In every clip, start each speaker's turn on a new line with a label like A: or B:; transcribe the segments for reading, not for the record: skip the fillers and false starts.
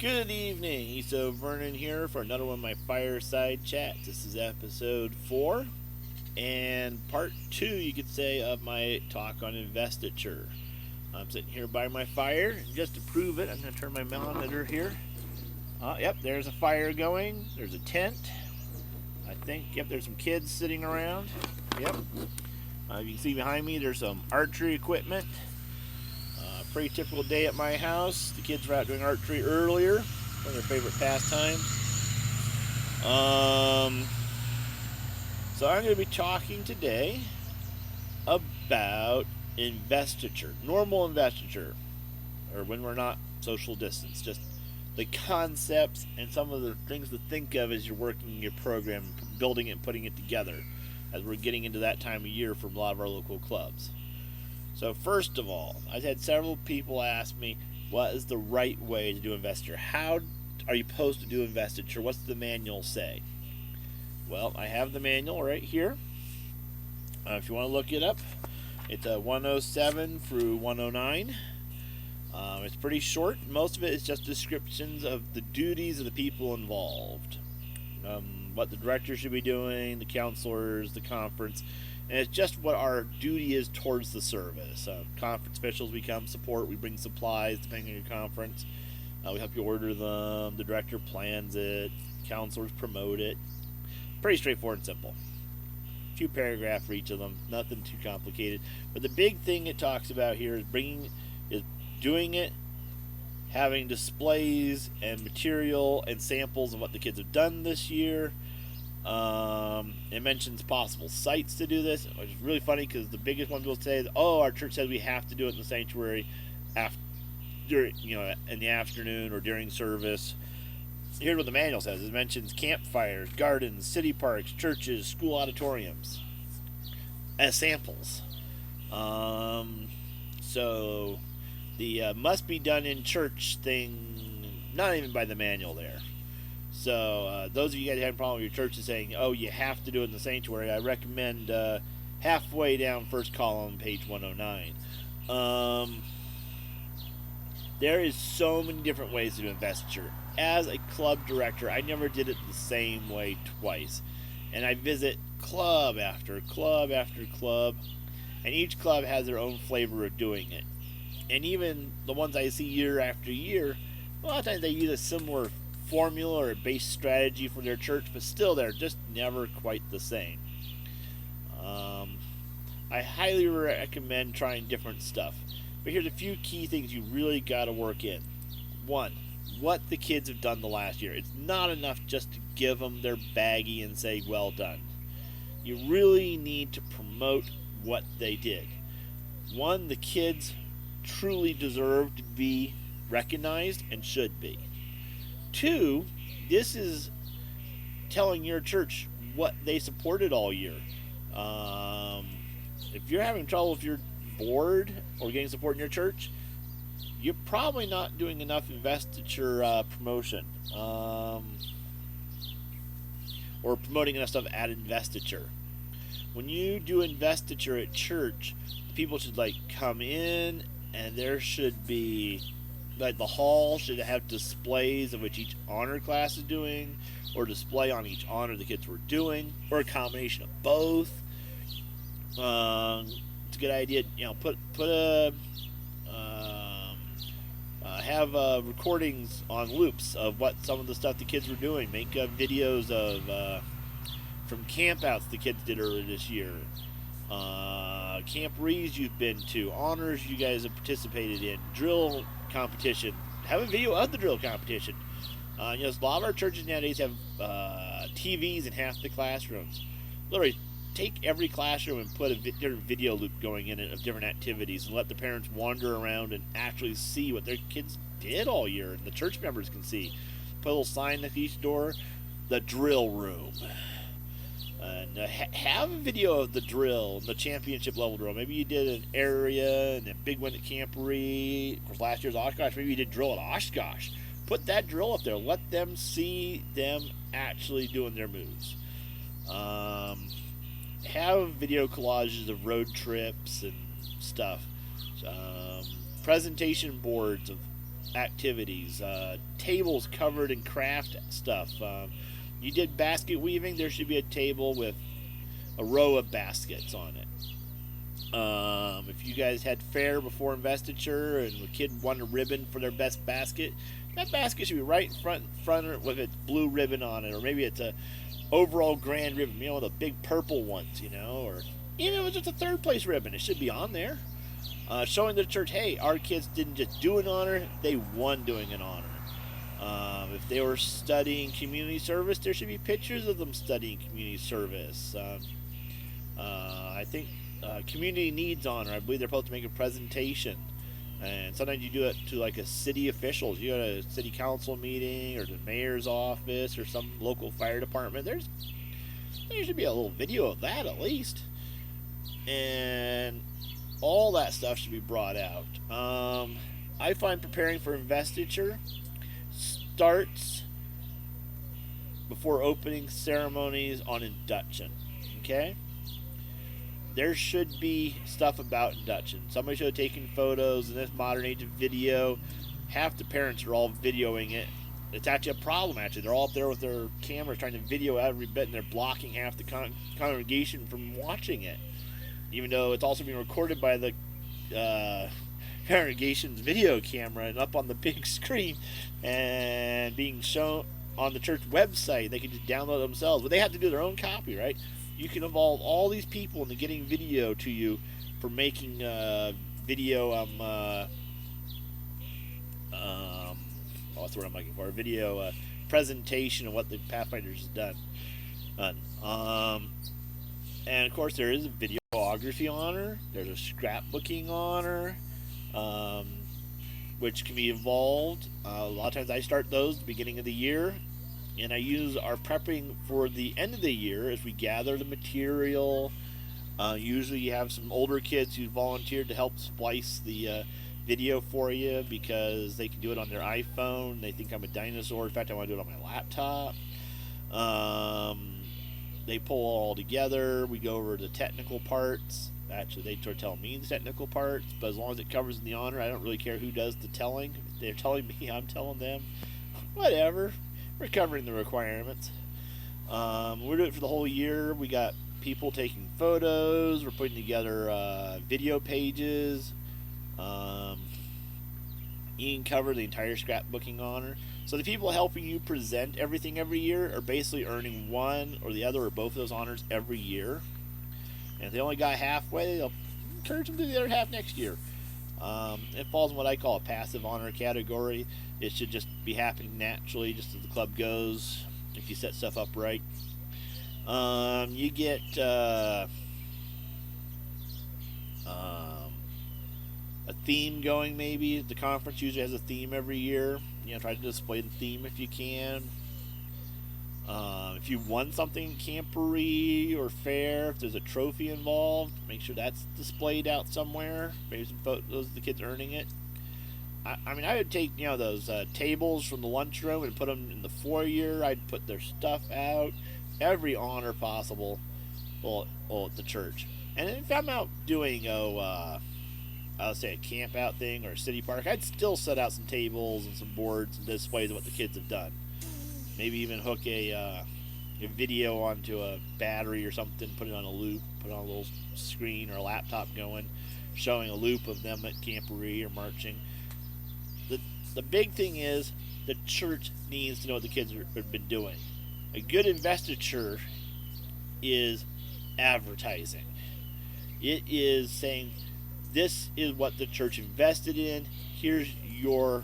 A: Good evening. So Vernon here for another one of my fireside chats. This is episode 4 and part 2, you could say, of my talk on investiture. I'm sitting here by my fire, and just to prove it, I'm going to turn my monitor here. Yep, there's a fire going. There's a tent. I think, yep, there's some kids sitting around. Yep. You can see behind me, there's some archery equipment. Pretty typical day at my house. The kids were out doing archery earlier. One of their favorite pastimes. So I'm going to be talking today about investiture. Normal investiture. Or when we're not social distance. Just the concepts and some of the things to think of as you're working your program, building it and putting it together. As we're getting into that time of year for a lot of our local clubs. So first of all, I've had several people ask me, what is the right way to do investiture? How are you supposed to do investiture? What's the manual say? Well, I have the manual right here. If you want to look it up, it's 107 through 109. It's pretty short. Most of it is just descriptions of the duties of the people involved. What the director should be doing, the counselors, the conference. And it's just what our duty is towards the service. Conference officials, we come support, we bring supplies depending on your conference. We help you order them, the director plans it, counselors promote it. Pretty straightforward and simple. A few paragraphs for each of them, nothing too complicated. But the big thing it talks about here is doing it, having displays and material and samples of what the kids have done this year. It mentions possible sites to do this, which is really funny because the biggest one people say is, "Oh, our church says we have to do it in the sanctuary after, in the afternoon or during service." Here's what the manual says: it mentions campfires, gardens, city parks, churches, school auditoriums as samples. So the must be done in church thing, not even by the manual there. So those of you guys having a problem with your church is saying, oh, you have to do it in the sanctuary, I recommend halfway down first column, page 109. There is so many different ways to do investiture. As a club director, I never did it the same way twice. And I visit club after club after club, and each club has their own flavor of doing it. And even the ones I see year after year, a lot of times they use a similar formula or a base strategy for their church, but still they're just never quite the same. I highly recommend trying different stuff, but here's a few key things you really got to work in. One, what the kids have done the last year. It's not enough just to give them their baggie and say well done. You really need to promote what they did. One, the kids truly deserve to be recognized and should be. Two, this is telling your church what they supported all year. If you're having trouble with your board or getting support in your church, you're probably not doing enough investiture promotion or promoting enough stuff at investiture. When you do investiture at church, people should come in, and there should be the hall should have displays of which each honor class is doing, or display on each honor the kids were doing, or a combination of both. It's a good idea. Put a have recordings on loops of what some of the stuff the kids were doing. Make videos of from campouts the kids did earlier this year. Camp Rees you've been to, honors you guys have participated in, drill competition. Have a video of the drill competition. A lot of our churches nowadays have TVs in half the classrooms. Literally, take every classroom and put a different video loop going in it of different activities, and let the parents wander around and actually see what their kids did all year, and the church members can see. Put a little sign at each door, the drill room. And have a video of the drill, the championship level drill. Maybe you did an area and a big one at Camp Reed. Of course, last year's Oshkosh. Maybe you did drill at Oshkosh. Put that drill up there. Let them see them actually doing their moves. Have video collages of road trips and stuff. Presentation boards of activities, tables covered in craft stuff. You did basket weaving, there should be a table with a row of baskets on it. If you guys had fair before investiture and the kid won a ribbon for their best basket, that basket should be right in front with its blue ribbon on it, or maybe it's a overall grand ribbon, the big purple ones, or even if it's just a third place ribbon, it should be on there, showing the church, hey, our kids didn't just do an honor, they won doing an honor. If they were studying community service, there should be pictures of them studying community service. I think community needs honor. I believe they're supposed to make a presentation, and sometimes you do it to like a city officials. You go to a city council meeting or the mayor's office or some local fire department. There should be a little video of that at least, and all that stuff should be brought out. I find preparing for investiture starts before opening ceremonies on induction. Okay? There should be stuff about induction. Somebody should have taken photos in this modern age of video. Half the parents are all videoing it. It's actually a problem, actually. They're all up there with their cameras trying to video every bit, and they're blocking half the congregation from watching it. Even though it's also being recorded by the congregation's video camera and up on the big screen and being shown on the church website. They can just download it themselves, but they have to do their own copy, right? You can involve all these people into getting video to you for making video. What's the word I'm looking for? Video presentation of what the Pathfinders has done. And of course, there is a videography honor. There's a scrapbooking honor, which can be involved. A lot of times, I start those at the beginning of the year. And I use our prepping for the end of the year as we gather the material. Usually you have some older kids who volunteered to help splice the video for you because they can do it on their iPhone. They think I'm a dinosaur. In fact, I want to do it on my laptop. They pull it all together. We go over the technical parts. Actually, they tell me the technical parts, but as long as it covers in the honor, I don't really care who does the telling. If they're telling me, I'm telling them. Whatever. We're covering the requirements. We're doing it for the whole year. We got people taking photos. We're putting together video pages. You can cover the entire scrapbooking honor. So the people helping you present everything every year are basically earning one or the other or both of those honors every year. And if they only got halfway, they'll encourage them to do the other half next year. It falls in what I call a passive honor category. It should just be happening naturally, just as the club goes, if you set stuff up right. You get a theme going, maybe. The conference usually has a theme every year. Try to display the theme if you can. If you won something camporee or fair, if there's a trophy involved, make sure that's displayed out somewhere. Maybe some photos of the kids earning it. I would take those tables from the lunchroom and put them in the foyer. I'd put their stuff out, every honor possible, at the church. And if I'm out doing I'll say a camp out thing or a city park, I'd still set out some tables and some boards and displays of what the kids have done. Maybe even hook a video onto a battery or something, put it on a loop, put it on a little screen or a laptop going, showing a loop of them at camporee or marching. The big thing is the church needs to know what the kids have been doing. A good investiture is advertising. It is saying, this is what the church invested in. Here's your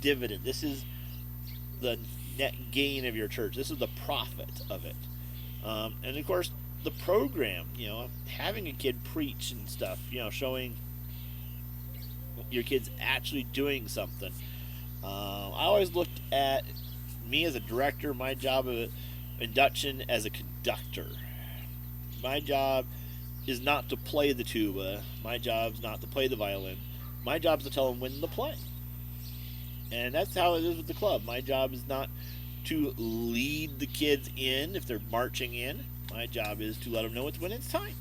A: dividend. This is the net gain of your church. This is the profit of it. And of course, the program, having a kid preach and stuff, showing your kids actually doing something. I always looked at me as a director, my job of induction as a conductor. My job is not to play the tuba. My job is not to play the violin. My job is to tell them when to play. And that's how it is with the club. My job is not to lead the kids in if they're marching in. My job is to let them know when it's time.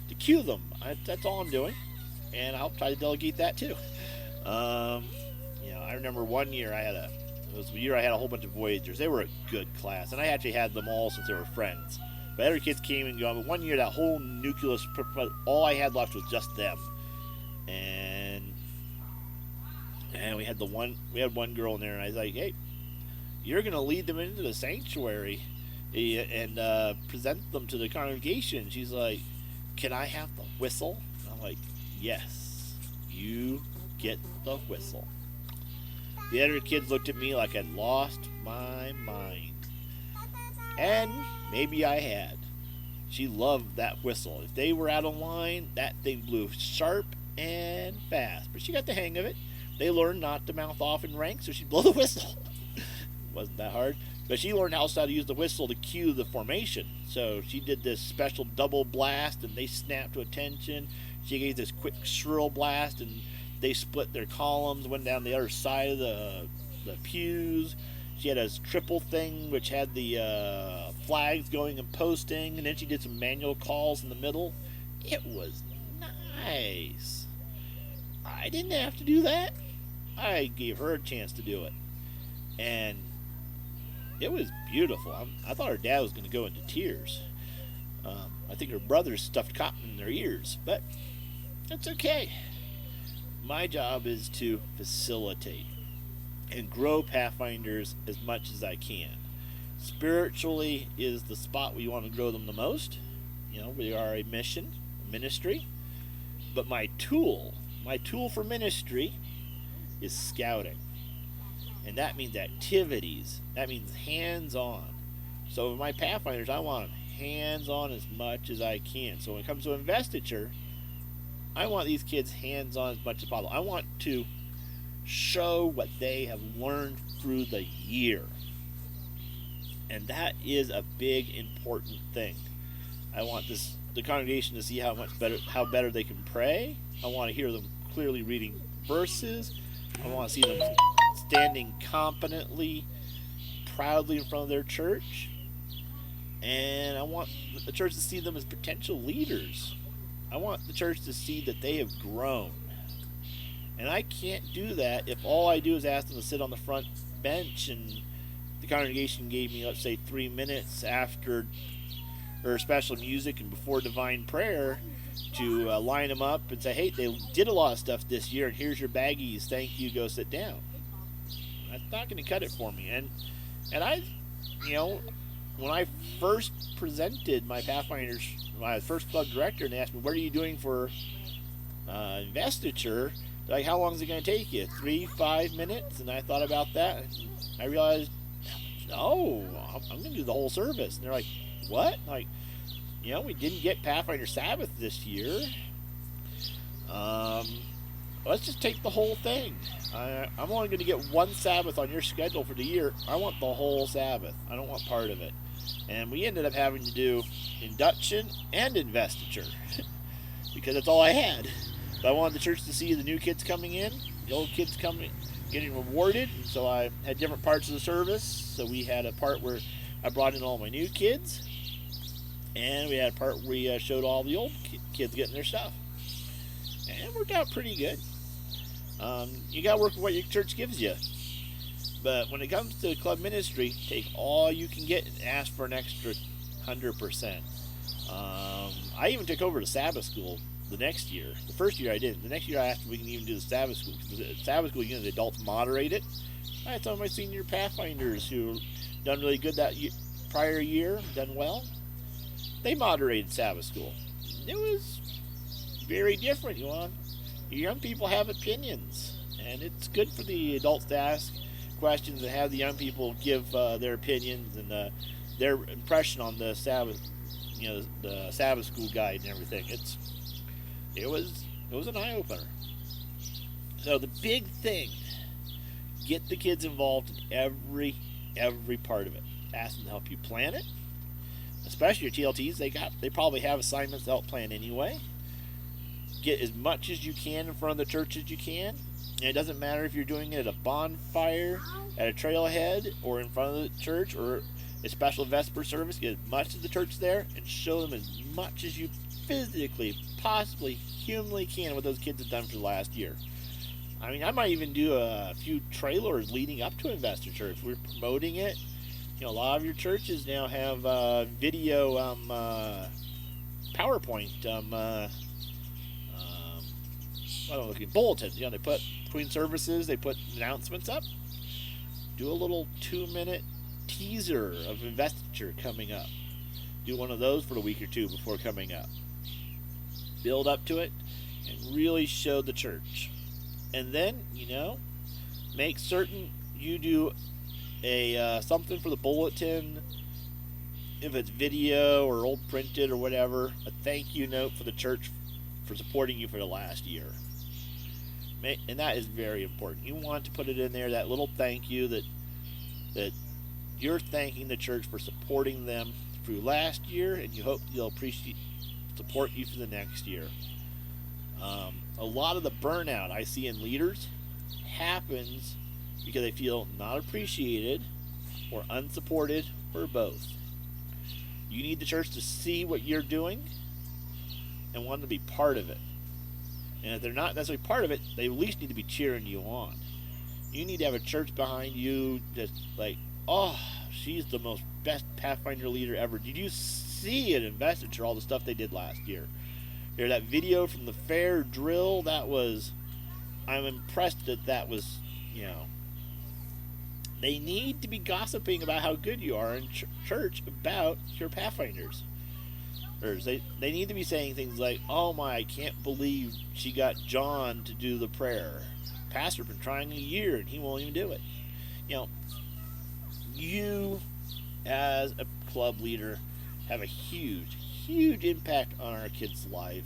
A: To cue them. That's all I'm doing. And I'll try to delegate that too. I remember one year it was the year I had a whole bunch of Voyagers. They were a good class, and I actually had them all since they were friends. But other kids came and gone. But one year, that whole nucleus, all I had left was just them. And we had one girl in there, and I was like, "Hey, you're gonna lead them into the sanctuary and present them to the congregation." She's like, "Can I have the whistle?" And I'm like, "Yes, you get the whistle." The other kids looked at me like I'd lost my mind. And maybe I had. She loved that whistle. If they were out of line, that thing blew sharp and fast. But she got the hang of it. They learned not to mouth off in rank, so she'd blow the whistle. It wasn't that hard. But she learned how to use the whistle to cue the formation. So she did this special double blast, and they snapped to attention. She gave this quick shrill blast, and they split their columns, went down the other side of the pews. She had a triple thing which had the flags going and posting, and then she did some manual calls in the middle. It was nice. I didn't have to do that. I gave her a chance to do it. And it was beautiful. I thought her dad was going to go into tears. I think her brothers stuffed cotton in their ears, but that's okay. My job is to facilitate and grow Pathfinders as much as I can. Spiritually is the spot where you want to grow them the most. We are a ministry. But my tool for ministry is scouting. And that means activities. That means hands-on. So with my Pathfinders, I want them hands-on as much as I can. So when it comes to Investiture, I want these kids hands-on as much as possible. I want to show what they have learned through the year. And that is a big, important thing. I want the congregation to see how better they can pray. I want to hear them clearly reading verses. I want to see them standing competently, proudly in front of their church. And I want the church to see them as potential leaders. I want the church to see that they have grown. And I can't do that if all I do is ask them to sit on the front bench and the congregation gave me, let's say, 3 minutes after or special music and before divine prayer to line them up and say, "Hey, they did a lot of stuff this year, and here's your baggies. Thank you. Go sit down." That's not going to cut it for me. And I, when I first presented my Pathfinders, my first club director, and they asked me, "What are you doing for Investiture?" Like, "How long is it going to take you? 3-5 minutes?" And I thought about that, and I realized, I'm going to do the whole service. And they're like, "What?" Like, we didn't get Pathfinder Sabbath this year. Let's just take the whole thing. I'm only going to get one Sabbath on your schedule for the year. I want the whole Sabbath. I don't want part of it. And we ended up having to do induction and investiture because that's all I had. But I wanted the church to see the new kids coming in, the old kids coming, getting rewarded. And so I had different parts of the service. So we had a part where I brought in all my new kids, and we had a part where we showed all the old kids getting their stuff. And it worked out pretty good. You got to work with what your church gives you. But when it comes to club ministry, take all you can get and ask for an extra 100%. I even took over the Sabbath school the next year. The first year I didn't. The next year I asked if we can even do the Sabbath school. Because the Sabbath school, the adults moderate it. I had some of my senior Pathfinders who done really good that prior year, done well. They moderated Sabbath school. It was very different. Your young people have opinions, and it's good for the adults to ask questions and have the young people give their opinions and their impression on the Sabbath, the Sabbath school guide and everything. It was an eye opener. So the big thing, get the kids involved in every part of it. Ask them to help you plan it, especially your TLTs. They probably have assignments to help plan anyway. Get as much as you can in front of the church as you can. And it doesn't matter if you're doing it at a bonfire, at a trailhead, or in front of the church, or a special Vesper service. Get as much of the church there and show them as much as you physically, possibly, humanly can what those kids have done for the last year. I mean, I might even do a few trailers leading up to Investiture if we're promoting it. A lot of your churches now have video PowerPoint I don't know, looking bulletins. They put between services, they put announcements up. Do a little 2-minute teaser of Investiture coming up. Do one of those for a week or two before coming up. Build up to it and really show the church. And then, make certain you do a something for the bulletin, if it's video or old printed or whatever, a thank you note for the church for supporting you for the last year. And that is very important. You want to put it in there, that little thank you that you're thanking the church for supporting them through last year, and you hope they'll support you for the next year. A lot of the burnout I see in leaders happens because they feel not appreciated or unsupported or both. You need the church to see what you're doing and want to be part of it. And if they're not necessarily part of it, they at least need to be cheering you on. You need to have a church behind you that's like, oh, she's the most best Pathfinder leader ever. Did you see at Investiture all the stuff they did last year? That video from the fair drill, I'm impressed that was, they need to be gossiping about how good you are in church about your Pathfinders. They need to be saying things like, oh my, I can't believe she got John to do the prayer. Pastor's been trying a year and he won't even do it. You as a club leader have a huge impact on our kids' life.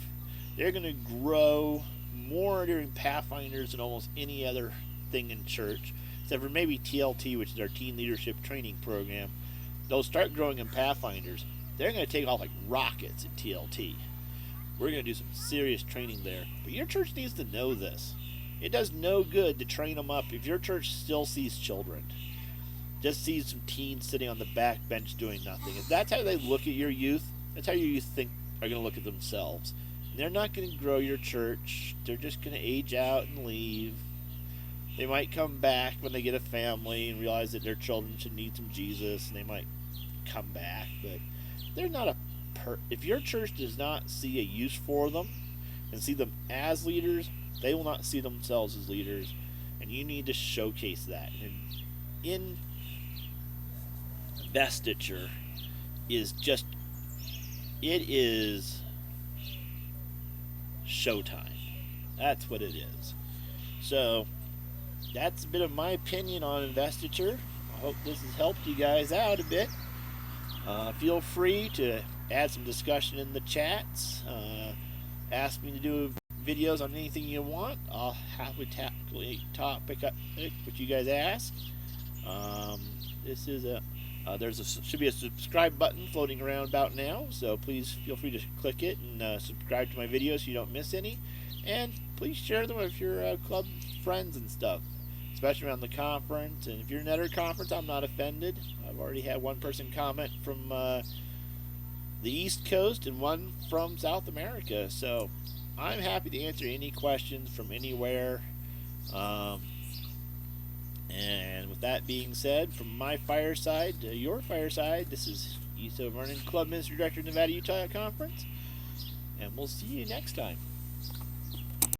A: They're going to grow more during Pathfinders than almost any other thing in church, except for maybe TLT, which is our Teen Leadership Training Program. They'll start growing in Pathfinders. They're going to take off like rockets in TLT. We're going to do some serious training there. But your church needs to know this. It does no good to train them up if your church still sees children. Just sees some teens sitting on the back bench doing nothing. If that's how they look at your youth, that's how your youth are going to look at themselves. And they're not going to grow your church. They're just going to age out and leave. They might come back when they get a family and realize that their children should need some Jesus, and they might come back, but they're not if your church does not see a use for them and see them as leaders, they will not see themselves as leaders, and you need to showcase that. And in Investiture is it is showtime. That's what it is. So that's a bit of my opinion on Investiture. I hope this has helped you guys out a bit. Feel free to add some discussion in the chats. Ask me to do videos on anything you want. I'll happily tackle a topic what you guys ask. This is should be a subscribe button floating around about now, so please feel free to click it and subscribe to my videos so you don't miss any. And please share them with your club friends and stuff, especially around the conference. And if you're in another conference, I'm not offended. I've already had one person comment from the East Coast and one from South America, so I'm happy to answer any questions from anywhere. And with that being said, from my fireside to your fireside, this is East of Vernon Club Ministry Director, Nevada Utah Conference, and we'll see you next time.